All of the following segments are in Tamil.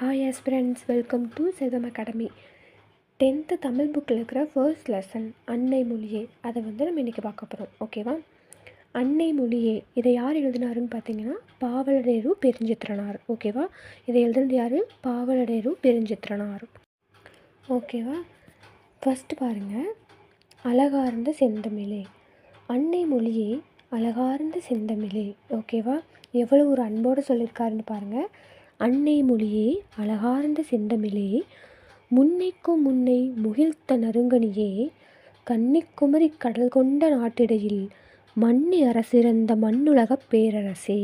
Hi aspirants, welcome to Selvam academy. 10th Tamil புக்கில் இருக்கிற ஃபர்ஸ்ட் லெசன் அன்னை மொழியே, அதை நம்ம இன்றைக்கி பார்க்க போகிறோம். ஓகேவா? அன்னை மொழியே இதை யார் எழுதினாருன்னு பார்த்தீங்கன்னா பாவலரேறு பெருஞ்சித்திரனார். ஓகேவா? இதை எழுதுனது யார்? பாவலரேறு பெருஞ்சித்திரனார். ஓகேவா? ஃபஸ்ட்டு பாருங்கள், அழகார்ந்த செந்தமிழே. அன்னை மொழியே அழகார்ந்த செந்தமிழே. ஓகேவா? எவ்வளோ ஒரு அன்போடு சொல்லியிருக்காருன்னு பாருங்கள். அன்னை மொழியே அழகார்ந்த செந்தமிழே, முன்னைக்கும் முன்னை முகிழ்த்த நறுங்கனியே, கன்னிக்குமரி கடல் கொண்ட நாட்டிடையில் மன்னி அரசிறந்த மண்ணுலகப் பேரரசே.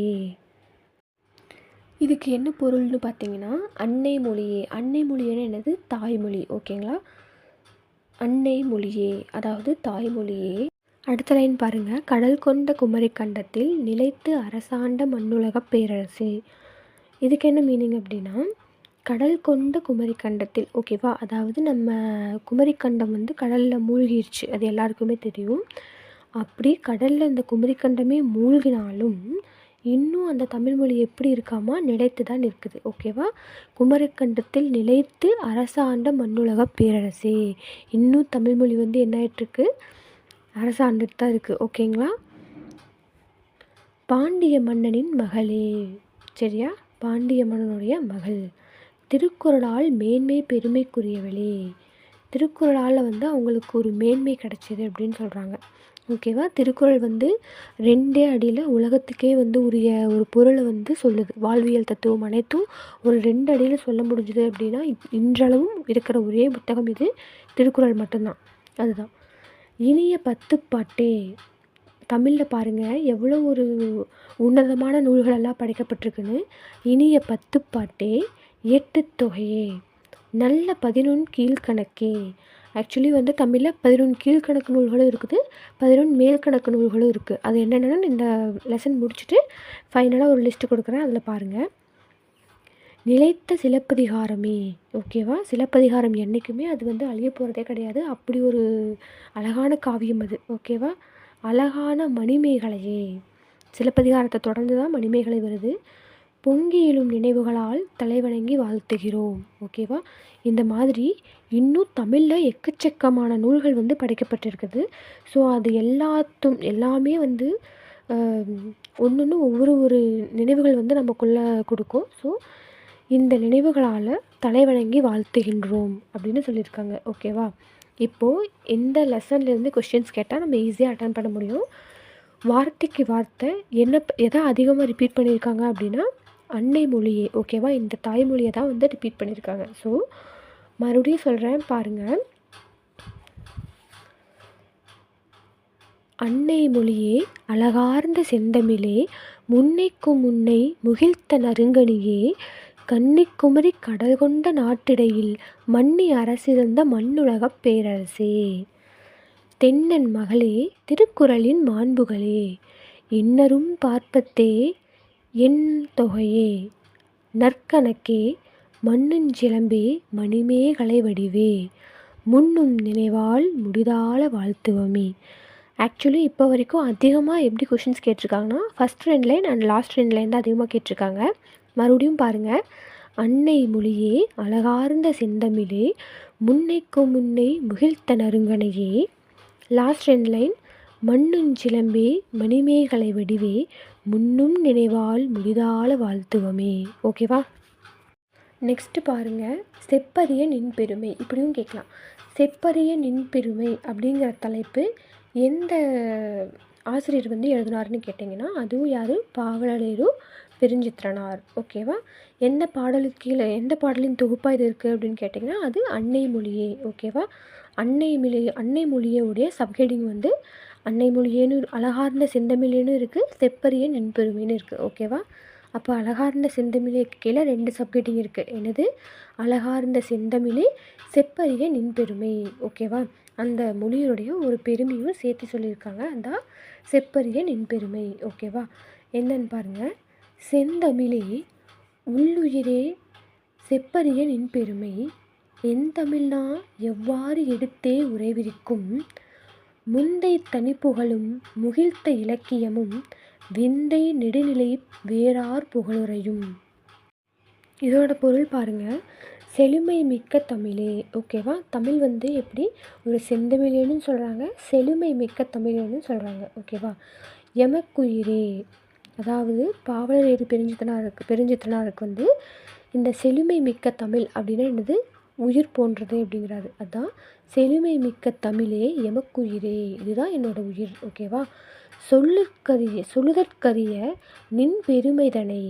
இதுக்கு என்ன பொருள்னு பார்த்தீங்கன்னா, அன்னை மொழியே, அன்னை மொழியேன்னு என்னது? தாய்மொழி. ஓகேங்களா? அன்னை மொழியே அதாவது தாய்மொழியே. அடுத்த லைன் பாருங்கள், கடல் கொண்ட குமரி கண்டத்தில் நிலைத்து அரசாண்ட மண்ணுலகப் பேரரசே. இதுக்கு என்ன மீனிங் அப்படின்னா, கடல் கொண்ட குமரி கண்டத்தில். ஓகேவா? அதாவது நம்ம குமரி கண்டம் கடலில் மூழ்கிடுச்சு, அது எல்லாருக்குமே தெரியும். அப்படி கடலில் இந்த குமரி கண்டமே மூழ்கினாலும் இன்னும் அந்த தமிழ்மொழி எப்படி இருக்காமா? நிலைத்து தான் இருக்குது. ஓகேவா? குமரி கண்டத்தில் நிலைத்து அரசாண்ட மண்ணுலக பேரரசே. இன்னும் தமிழ்மொழி என்ன ஆகிட்டுருக்கு? அரசாண்டுட்டு தான் இருக்குது. ஓகேங்களா? பாண்டிய மன்னனின் மகளே. சரியா? பாண்டிய மன்னனுடைய மகள். திருக்குறளால் மேன்மை பெருமைக்குரியவளே. திருக்குறளால் அவங்களுக்கு ஒரு மேன்மை கிடச்சிது அப்படின்னு சொல்கிறாங்க. ஓகேவா? திருக்குறள் 2 அடியில் உலகத்துக்கே உரிய ஒரு பொருளை சொல்லுது. வாழ்வியல் தத்துவம் அனைத்தும் ஒரு 2 அடியில் சொல்ல முடிஞ்சுது அப்படின்னா இன்றளவும் இருக்கிற ஒரே புத்தகம் இது திருக்குறள் மட்டும்தான். அதுதான். இனிய 10 பாட்டே. தமிழில் பாருங்கள் எவ்வளோ ஒரு உன்னதமான நூல்களெல்லாம் படைக்கப்பட்டிருக்குன்னு. இனிய 10 பாட்டே, 8 தொகையே, நல்ல 11 கீழ்கணக்கே. ஆக்சுவலி தமிழில் 11 கீழ்கணக்கு நூல்களும் இருக்குது, 11 மேல்கணக்கு நூல்களும் இருக்குது. அது என்னென்னு இந்த லெசன் முடிச்சுட்டு ஃபைனலாக ஒரு லிஸ்ட்டு கொடுக்குறேன், அதில் பாருங்கள். நிலைத்த சிலப்பதிகாரமே. ஓகேவா? சிலப்பதிகாரம் என்றைக்குமே அது அழிய போகிறதே கிடையாது. அப்படி ஒரு அழகான காவியம் அது. ஓகேவா? அழகான மணிமேகலையே. சிலப்பதிகாரத்தை தொடர்ந்து தான் மணிமேகலை வருது. பொங்கி எழும் நினைவுகளால் தலைவணங்கி வாழ்த்துகிறோம். ஓகேவா? இந்த மாதிரி இன்னும் தமிழில் எக்கச்சக்கமான நூல்கள் படைக்கப்பட்டிருக்குது. ஸோ அது எல்லாமே ஒன்று ஒவ்வொரு நினைவுகள் நமக்குள்ளே கொடுக்கும். ஸோ இந்த நினைவுகளால் தலைவணங்கி வாழ்த்துகின்றோம் அப்படின்னு சொல்லியிருக்காங்க. ஓகேவா? இப்போது இந்த லெசன்லேருந்து கொஸ்டின்ஸ் கேட்டால் நம்ம ஈஸியாக அட்டன் பண்ண முடியும். வார்த்தைக்கு வார்த்தை எதை அதிகமாக ரிப்பீட் பண்ணியிருக்காங்க அப்படின்னா அன்னை மொழியே. ஓகேவா? இந்த தாய்மொழியை தான் ரிப்பீட் பண்ணியிருக்காங்க. ஸோ மறுபடியும் சொல்கிறேன் பாருங்கள். அன்னை மொழியே அழகார்ந்த செந்தமிழே, முன்னைக்கும் முன்னை முகிழ்த்த நறுங்கனியே, கன்னிக்குமரி கடல் கொண்ட நாட்டிடையில் மன்னி அரசிறந்த மண்ணுலகப் பேரரசே. தென்னன் மகளே, திருக்குறளின் மாண்புகளே, இன்னரும் பார்ப்பத்தே என் தொகையே, நற்கணக்கே, மண்ணுஞ்சிலம்பே, மணிமேகலை வடிவே, முன்னும் நினைவால் முடிதால வாழ்த்துவமே. ஆக்சுவலி இப்போ வரைக்கும் அதிகமாக எப்படி கொஷின்ஸ் கேட்டிருக்காங்கன்னா first 2 line and last 2 line தான் அதிகமாக கேட்டிருக்காங்க. மறுபடியும் பாருங்கள். அன்னை மொழியே அழகார்ந்த செந்தமிழே, முன்னைக்கும் முன்னை முகிழ்த்த நறுங்கனையே. லாஸ்ட் 2 லைன் மண்ணுஞ்சிலம்பே, மணிமேகலை வடிவே, முன்னும் நினைவால் முடிதால வாழ்த்துவமே. ஓகேவா? நெக்ஸ்ட்டு பாருங்கள். செப்பரிய நின் பெருமை. இப்படியும் கேட்கலாம். செப்பரிய நின் பெருமை அப்படிங்கிற தலைப்பு எந்த ஆசிரியர் எழுதினார்னு கேட்டிங்கன்னா அதுவும் யார்? பாவலரேறு பெருஞ்சித்திரனார். ஓகேவா? எந்த பாடலுக்கு கீழே எந்த பாடலின் தொகுப்பாக இது இருக்குது அப்படின்னு கேட்டிங்கன்னா அது அன்னை மொழியே. ஓகேவா? அன்னை மொழியோடைய சப்ஹெட்டிங் அன்னை மொழியேன்னு அழகார்ந்த செந்தமிழேன்னு இருக்குது, செப்பரிய நின்பெருமைன்னு இருக்குது. ஓகேவா? அப்போ அழகார்ந்த செந்தமிழுக்கு கீழே 2 சப்ஹெட்டிங் இருக்குது. என்னது? அழகார்ந்த செந்தமிழே, செப்பரிய நின்பெருமை. ஓகேவா? அந்த மொழியுடைய ஒரு பெருமையும் சேர்த்து சொல்லியிருக்காங்க. அந்த செப்பரிய நின்பெருமை. ஓகேவா? என்னன்னு பாருங்கள். செந்தமிழே உள்ளுயிரே, செப்பரிய நின்பெருமை, என் தமிழ்னா எவ்வாறு எடுத்தே உரைவிரிக்கும், முந்தை தனிப்புகழும் முகிழ்த்த இலக்கியமும் விந்தை நெடுநிலை வேறார் புகழுரையும். இதோட பொருள் பாருங்கள், செழுமை மிக்க தமிழே. ஓகேவா? தமிழ் வந்து எப்படி ஒரு செந்தமிழேன்னு சொல்கிறாங்க, செழுமை மிக்க தமிழேன்னு சொல்கிறாங்க. ஓகேவா? எமக்குயிரே, அதாவது பாவலரேறு பெருஞ்சித்திரனாருக்கு வந்து இந்த செழுமை மிக்க தமிழ் அப்படின்னா என்னது, உயிர் போன்றது அப்படிங்கிறாரு. அதுதான் செழுமை மிக்க தமிழே எமக்குயிரே, இதுதான் என்னோட உயிர். ஓகேவா? சொல்லுதற்கரிய நின் பெருமைதனை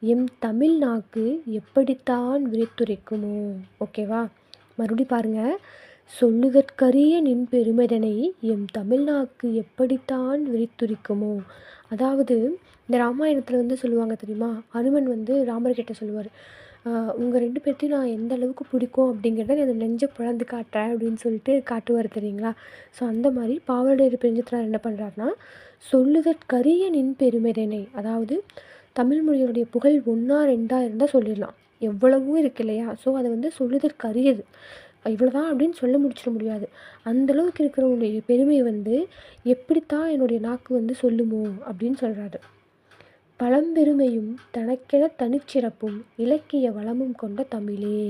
எம் தமிழ் நாக்கு எப்படித்தான் விரித்துரைக்குமோ. ஓகேவா? மறுபடி பாருங்கள், சொல்லுதற்கரிய நின் பெருமைதனை எம் தமிழ்நாக்கு எப்படித்தான் விரித்துரைக்குமோ. அதாவது இந்த ராமாயணத்தில் வந்து சொல்லுவாங்க தெரியுமா, அனுமன் வந்து ராமர்கிட்ட சொல்லுவார், உங்கள் 2 பேர்த்தையும் நான் எந்த அளவுக்கு பிடிக்கும் அப்படிங்கிறத நான் நெஞ்சை பிளந்து காட்டுறேன் அப்படின்னு சொல்லிட்டு காட்டுவார் தெரியுங்களா. ஸோ அந்த மாதிரி பாவலரேறு பெருஞ்சித்திரனார் என்ன பண்ணுறாருனா, சொல்லுதற்கரிய நின் பெருமைதனை, அதாவது தமிழ் மொழியினுடைய புகழ் 1 2 இருந்தால் சொல்லிடலாம், எவ்வளவோ இருக்கு இல்லையா. ஸோ அதை வந்து சொல்லுதற்கரியது, இவ்வளோதான் அப்படின்னு சொல்ல முடிச்சிட முடியாது. அந்தளவுக்கு இருக்கிறவங்களுடைய பெருமையை வந்து எப்படித்தான் என்னுடைய நாக்கு வந்து சொல்லுமோ அப்படின்னு சொல்கிறாரு. பழம்பெருமையும் தனக்கென தனிச்சிறப்பும் இலக்கிய வளமும் கொண்ட தமிழே.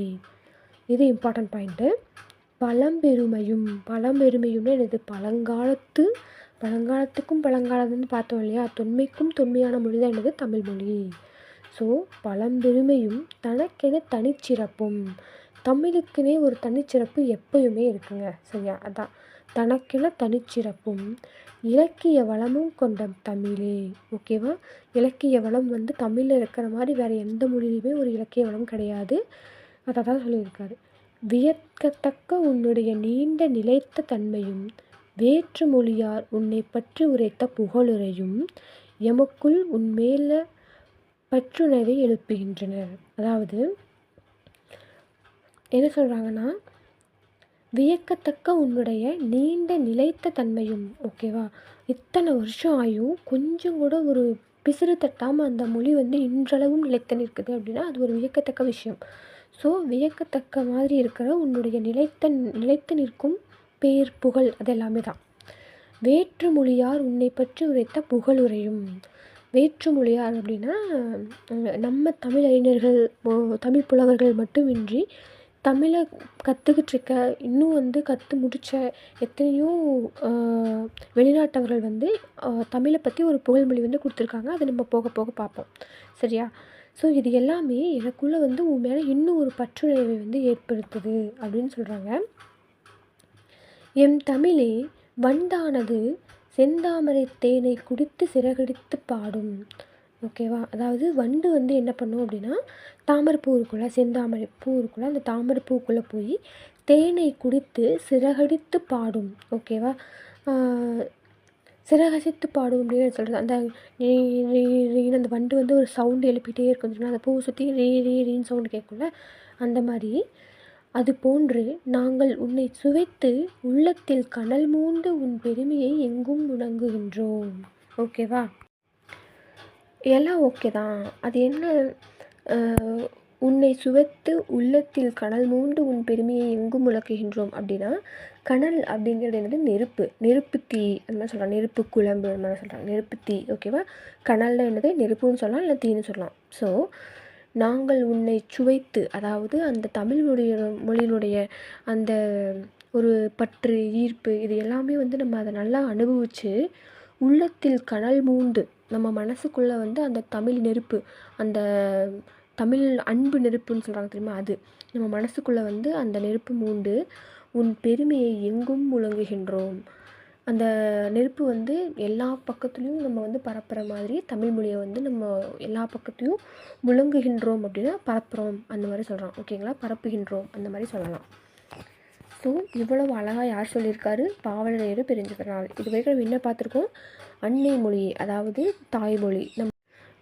இது இம்பார்ட்டன்ட் பாயிண்ட்டு. பழம்பெருமையும்னு எனது பழங்காலத்துக்கும் பழங்காலத்துன்னு பார்த்தோம் இல்லையா, தொன்மைக்கும் தொன்மையான மொழி தான் என்னது, தமிழ்மொழி. ஸோ பழம்பெருமையும் தனக்கென தனிச்சிறப்பும், தமிழுக்குனே ஒரு தனிச்சிறப்பு எப்பயுமே இருக்குங்க. சரியா? அதான் தனக்கென தனிச்சிறப்பும் இலக்கிய வளமும் கொண்ட தமிழே. ஓகேவா? இலக்கிய வளம் வந்து தமிழில் இருக்கிற மாதிரி வேறு எந்த மொழியிலுமே ஒரு இலக்கிய வளம் கிடையாது. அதை தான் சொல்லியிருக்காரு. வியக்கத்தக்க உன்னுடைய நீண்ட நிலைத்த தன்மையும் வேற்று மொழியார் உன்னை பற்றி உரைத்த புகழுரையும் எமக்குள் உன்மேல பற்றுணர்வை எழுப்புகின்றனர். அதாவது என்ன சொல்கிறாங்கன்னா, வியக்கத்தக்க உன்னுடைய நீண்ட நிலைத்த தன்மையும். ஓகேவா? இத்தனை வருஷம் ஆயும் கொஞ்சம் கூட ஒரு பிசிறு தட்டாமல் அந்த மொழி வந்து இன்றளவும் நிலைத்து நிற்குது அப்படின்னா அது ஒரு வியக்கத்தக்க விஷயம். ஸோ வியக்கத்தக்க மாதிரி இருக்கிற உன்னுடைய நிலைத்து நிற்கும் பேர் புகழ் அது எல்லாமே தான். வேற்று மொழியார் உன்னை பற்றி உரைத்த புகழுரையும். வேற்று மொழியார் அப்படின்னா நம்ம தமிழ் அறிஞர்கள், தமிழ் புலவர்கள் மட்டுமின்றி தமிழை கற்றுக்கிட்டு இருக்க, இன்னும் வந்து கற்று முடித்த எத்தனையோ வெளிநாட்டவர்கள் வந்து தமிழை பற்றி ஒரு புகழ்மொழி வந்து கொடுத்துருக்காங்க. அதை நம்ம போக போக பார்ப்போம். சரியா? ஸோ இது எல்லாமே எனக்குள்ளே வந்து உன் மேலே இன்னும் ஒரு பற்றுணர்வை வந்து ஏற்படுத்துது அப்படின்னு சொல்கிறாங்க. எம் தமிழே வண்டானது செந்தாமரை தேனை குடித்து சிறகடித்து பாடும். ஓகேவா? அதாவது வண்டு வந்து என்ன பண்ணும் அப்படின்னா, தாமரைப்பூ இருக்குள்ள, செந்தாமரை பூ இருக்குள்ள, அந்த தாமரைப்பூக்குள்ளே போய் தேனை குடித்து சிறகடித்து பாடும். ஓகேவா? சிறகடித்து பாடும் அப்படின்னு சொல்கிறது, அந்த ரீன்னு அந்த வண்டு வந்து ஒரு சவுண்டு எழுப்பிட்டே இருக்கும், அந்த பூவை சுற்றி ரீன்னு சவுண்டு கேட்கும்ல, அந்த மாதிரி அது போன்று நாங்கள் உன்னை சுவைத்து உள்ளத்தில் கனல் மூண்டு உன் பெருமையை எங்கும் முழங்குகின்றோம். ஓகேவா? எல்லாம் ஓகே தான். அது என்ன, உன்னை சுவைத்து உள்ளத்தில் கனல் மூண்டு உன் பெருமையை எங்கும் முழக்குகின்றோம் அப்படின்னா, கனல் அப்படிங்கிறது என்னது, நெருப்பு தீ அந்த மாதிரி சொல்கிறாங்க, நெருப்பு குழம்பு அந்த மாதிரி சொல்கிறாங்க, நெருப்பு தீ. ஓகேவா? கனல்ல என்னது, நெருப்புன்னு சொல்லலாம், இல்லை தீன்னு சொல்லலாம். ஸோ நாங்கள் உன்னை சுவைத்து, அதாவது அந்த தமிழ் மொழியினுடைய அந்த ஒரு பற்று, ஈர்ப்பு, இது எல்லாமே வந்து நம்ம அதை நல்லா அனுபவித்து உள்ளத்தில் கனல் மூண்டு, நம்ம மனசுக்குள்ளே வந்து அந்த தமிழ் நெருப்பு, அந்த தமிழ் அன்பு நெருப்புன்னு சொல்கிறாங்க தெரியுமா, அது நம்ம மனசுக்குள்ளே வந்து அந்த நெருப்பு மூண்டு உன் பெருமையை எங்கும் முழங்குகின்றோம். அந்த நெருப்பு வந்து எல்லா பக்கத்துலேயும் நம்ம வந்து பரப்புகிற மாதிரி தமிழ் மொழியை வந்து நம்ம எல்லா பக்கத்துலேயும் முழங்குகின்றோம் அப்படின்னா பரப்புகிறோம் அந்த மாதிரி சொல்கிறோம். ஓகேங்களா? பரப்புகின்றோம் அந்த மாதிரி சொல்லலாம். ஸோ இவ்வளவு அழகாக யார் சொல்லியிருக்காரு, பாவலரேறு பெருஞ்சித்திரனார். இது வரைக்கும் என்ன பார்த்துருக்கோம், அன்னை மொழி அதாவது தாய்மொழி. நம்ம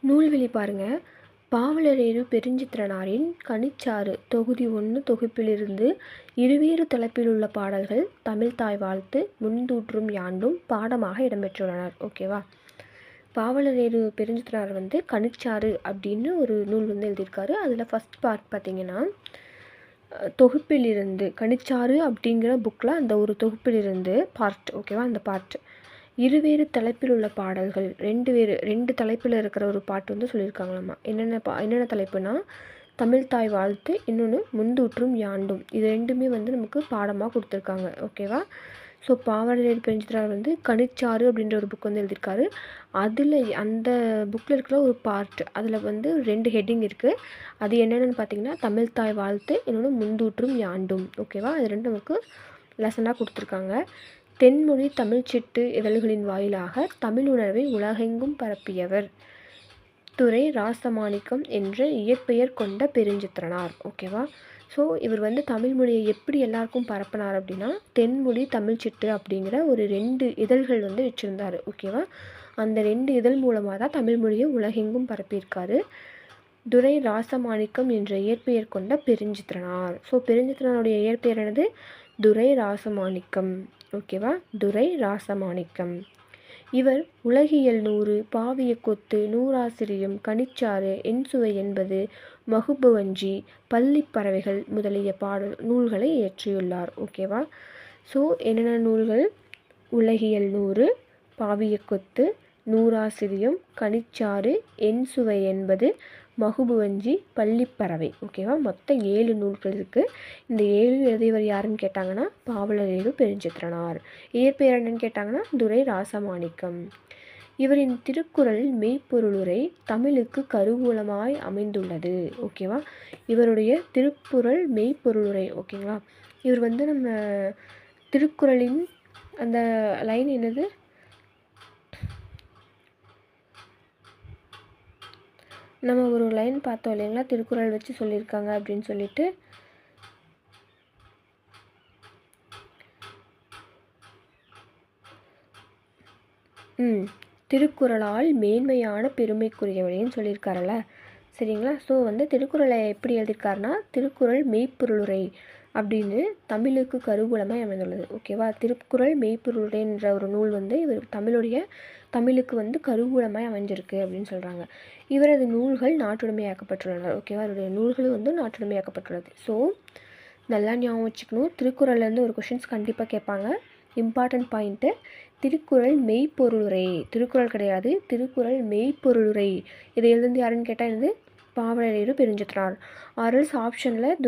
நூல்வெளி பாருங்கள், பாவலரேறு பெருஞ்சித்திரனாரின் கனிச்சாறு தொகுதி 1 தொகுப்பிலிருந்து இருவேறு தலைப்பில் உள்ள பாடல்கள் தமிழ் தாய் வாழ்த்து, முன்தூற்றும் யாண்டும் பாடமாக இடம்பெற்றுள்ளனர். ஓகேவா? பாவலரேறு பெருஞ்சித்திரனார் வந்து கனிச்சாறு அப்படின்னு ஒரு நூல் வந்து எழுதியிருக்காரு. அதில் ஃபஸ்ட் பார்ட் பார்த்திங்கன்னா, தொகுப்பிலிருந்து கனிச்சாறு அப்படிங்கிற புக்கில் அந்த ஒரு தொகுப்பிலிருந்து பார்ட். ஓகேவா? அந்த பார்ட் இருவேறு தலைப்பில் உள்ள பாடல்கள், ரெண்டு தலைப்பில் இருக்கிற ஒரு பாட்டு வந்து சொல்லியிருக்காங்களாம்மா. என்னென்ன தலைப்புனா, தமிழ்த்தாய் வாழ்த்து, இன்னொன்று முந்தூற்றும் யாண்டும். இது ரெண்டுமே வந்து நமக்கு பாடமாக கொடுத்துருக்காங்க. ஓகேவா? ஸோ பாவலரேறு பெருஞ்சித்திரனார் வந்து கனிச்சாறு அப்படின்ற ஒரு புக் வந்து எழுதியிருக்காரு. அதில் அந்த புக்கில் இருக்கிற ஒரு பார்ட், அதில் வந்து 2 ஹெட்டிங் இருக்குது. அது என்னென்னு பார்த்தீங்கன்னா தமிழ்த்தாய் வாழ்த்து, இன்னொன்று முந்தூற்றும் யாண்டும். ஓகேவா? அது 2 நமக்கு லெசனாக கொடுத்துருக்காங்க. தென்மொழி தமிழ்ச்சிட்டு இதழ்களின் வாயிலாக தமிழ் உணர்வை உலகெங்கும் பரப்பியவர் துரை ராசமாணிக்கம் என்ற இயற்பெயர் கொண்ட பெருஞ்சித்திரனார். ஓகேவா? ஸோ இவர் வந்து தமிழ் மொழியை எப்படி எல்லாருக்கும் பரப்பினார் அப்படின்னா, தென்மொழி தமிழ்ச்சிட்டு அப்படிங்கிற ஒரு 2 இதழ்கள் வந்து வச்சுருந்தார். ஓகேவா? அந்த 2 இதழ் மூலமாக தான் தமிழ் மொழியை உலகெங்கும் பரப்பியிருக்காரு. துரை ராசமாணிக்கம் என்ற இயற்பெயர் கொண்ட பெருஞ்சித்திரனார். ஸோ பெருஞ்சித்திரனுடைய இயற்பெயர் என்னது? துரை ராசமாணிக்கம். ஓகேவா? துரை ராசமாணிக்கம். இவர் உலகியல் 100, பாவிய கொத்து, நூறாசிரியம், கனிச்சாறு, என்சுவை என்பது, மகுபுவஞ்சி, பள்ளிப்பறவைகள் முதலிய நூல்களை இயற்றியுள்ளார். ஓகேவா? ஸோ என்னென்ன நூல்கள்? உலகியல் 100, பாவிய கொத்து, நூறாசிரியம், கனிச்சாறு, என்சுவை என்பது, மகுபுவஞ்சி, பள்ளிப்பறவை. ஓகேவா? மொத்தம் 7 நூல்கள் இருக்குது. இந்த 7 எழுதியவர் யாருன்னு கேட்டாங்கன்னா பாவலரேறு பெருஞ்சித்திரனார். இயற்பெயர் என்னன்னு கேட்டாங்கன்னா துரை ராசமாணிக்கம். இவரின் திருக்குறள் மெய்ப்பொருளுரை தமிழுக்கு கருவூலமாய் அமைந்துள்ளது. ஓகேவா? இவருடைய திருக்குறள் மெய்ப்பொருளுரை. ஓகேங்களா? இவர் வந்து நம்ம திருக்குறளின் அந்த லைன் என்னது? நம்ம ஒரு லைன் பார்த்தோம் இல்லைங்களா, திருக்குறள் வச்சு சொல்லியிருக்காங்க அப்படின்னு சொல்லிட்டு. திருக்குறளால் மேன்மையான பெருமைக்குரியவளைன்னு சொல்லியிருக்காருல்ல, சரிங்களா? ஸோ வந்து திருக்குறளை எப்படி எழுதியிருக்காருன்னா, திருக்குறள் மெய்ப்பொருளுரை அப்படின்னு தமிழுக்கு கருவூலமாக அமைந்துள்ளது. ஓகேவா? திருக்குறள் மெய்ப்பொருளுரைன்ற ஒரு நூல் வந்து இவர் தமிழுக்கு வந்து கருவூலமாக அமைஞ்சிருக்கு அப்படின்னு சொல்கிறாங்க. இவரது நூல்கள் நாட்டுடைமையாக்கப்பட்டுள்ளன. ஓகேவா? இவருடைய நூல்கள் வந்து நாட்டுடைமையாக்கப்பட்டுள்ளது. ஸோ நல்லா ஞாபகம் வச்சுக்கணும். திருக்குறள்லேருந்து ஒரு கொஷின்ஸ் கண்டிப்பாக கேட்பாங்க. இம்பார்ட்டன்ட் பாயிண்ட்டு, திருக்குறள் மெய்ப்பொருளுரை. திருக்குறள் கிடையாது, திருக்குறள் மெய்ப்பொருளுரை. இதை எழுந்து யாருன்னு கேட்டால் என்னது? பாவலரேறு பெருஞ்சித்திரனார். ஆர்எல்ஸ் ஆப்ஷனில்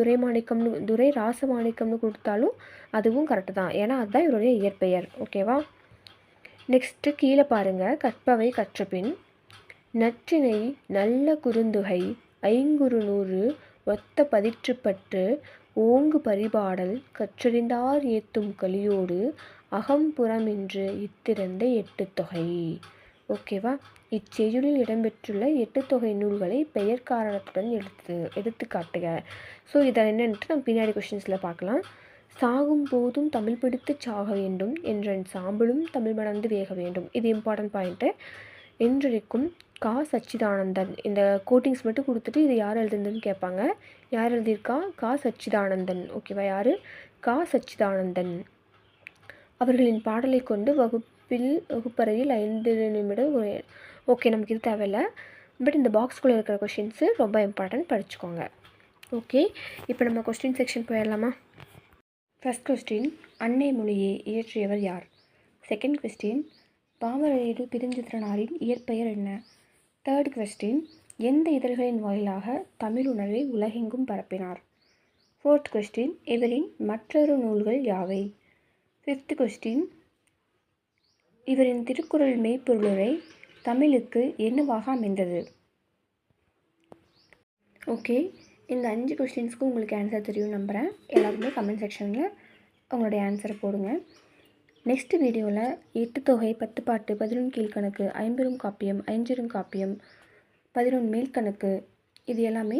துரை ராசமாணிக்கம்னு கொடுத்தாலும் அதுவும் கரெக்டு தான். ஏன்னா அதுதான் இவருடைய இயற்பெயர். ஓகேவா? நெக்ஸ்ட்டு கீழே பாருங்கள். கற்பவை கற்றபின் நற்றினை நல்ல குறுந்தொகை 500 ஒத்த பதிற்றுப்பட்டு ஓங்கு பரிபாடல் கற்றறிந்தார் ஏத்தும் கலியோடு அகம்புறமின்று இத்திறந்த 8 தொகை. ஓகேவா? இச்செயலில் இடம்பெற்றுள்ள 8 தொகை நூல்களை பெயர் காரணத்துடன் எடுத்து காட்டுக. ஸோ இதை என்னன்ட்டு நம்ம பின்னாடி கொஷின்ஸில் பார்க்கலாம். சாகும் போதும் தமிழ் பிடித்து சாக வேண்டும் என்றன் சாம்பலும் தமிழ் மணந்து வேக வேண்டும். இது இம்பார்ட்டன்ட் பாயிண்ட்டு. என்றிருக்கும் கா சச்சிதானந்தன். இந்த கோட்டிங்ஸ் மட்டும் கொடுத்துட்டு இது யார் எழுதுனதுன்னு கேட்பாங்க. யார் எழுதியிருக்கா? கா சச்சிதானந்தன். ஓகேவா? யார்? கா சச்சிதானந்தன். அவர்களின் பாடலை கொண்டு வகுப்பறையில் 5 நிமிடம். ஓகே, நமக்கு இது தேவையில்லை. பட் இந்த பாக்ஸ்குள்ளே இருக்கிற கொஷின்ஸு ரொம்ப இம்பார்ட்டன்ட், படிச்சுக்கோங்க. ஓகே, இப்போ நம்ம கொஸ்டின் செக்ஷன் போயிடலாமா? ஃபர்ஸ்ட் கொஸ்டின், அன்னை மொழியை இயற்றியவர் யார்? செகண்ட் கொஸ்டின், பாவலரேறு பெருஞ்சித்திரனாரின் இயற்பெயர் என்ன? தேர்ட் கொஸ்டின், எந்த இதழ்களின் வாயிலாக தமிழ் உணர்வை உலகெங்கும் பரப்பினார்? ஃபோர்த் கொஸ்டின், இவரின் மற்றொரு நூல்கள் யாவை? ஃபிஃப்த் கொஸ்டின், இவரின் திருக்குறள் மெய்ப்பொருளுரை தமிழுக்கு என்னவாக அமைந்தது? ஓகே, இந்த 5 கொஸ்டின்ஸ்க்கு உங்களுக்கு ஆன்சர் தெரியும் நம்புகிறேன். எல்லாருமே கமெண்ட் செக்ஷனில் உங்களுடைய ஆன்சரை போடுங்க. நெக்ஸ்ட் வீடியோவில் 8 தொகை, 10 பாட்டு, 11 கீழ்கணக்கு, 50 காப்பியம், 5 காப்பியம், 11 மேல்கணக்கு, இது எல்லாமே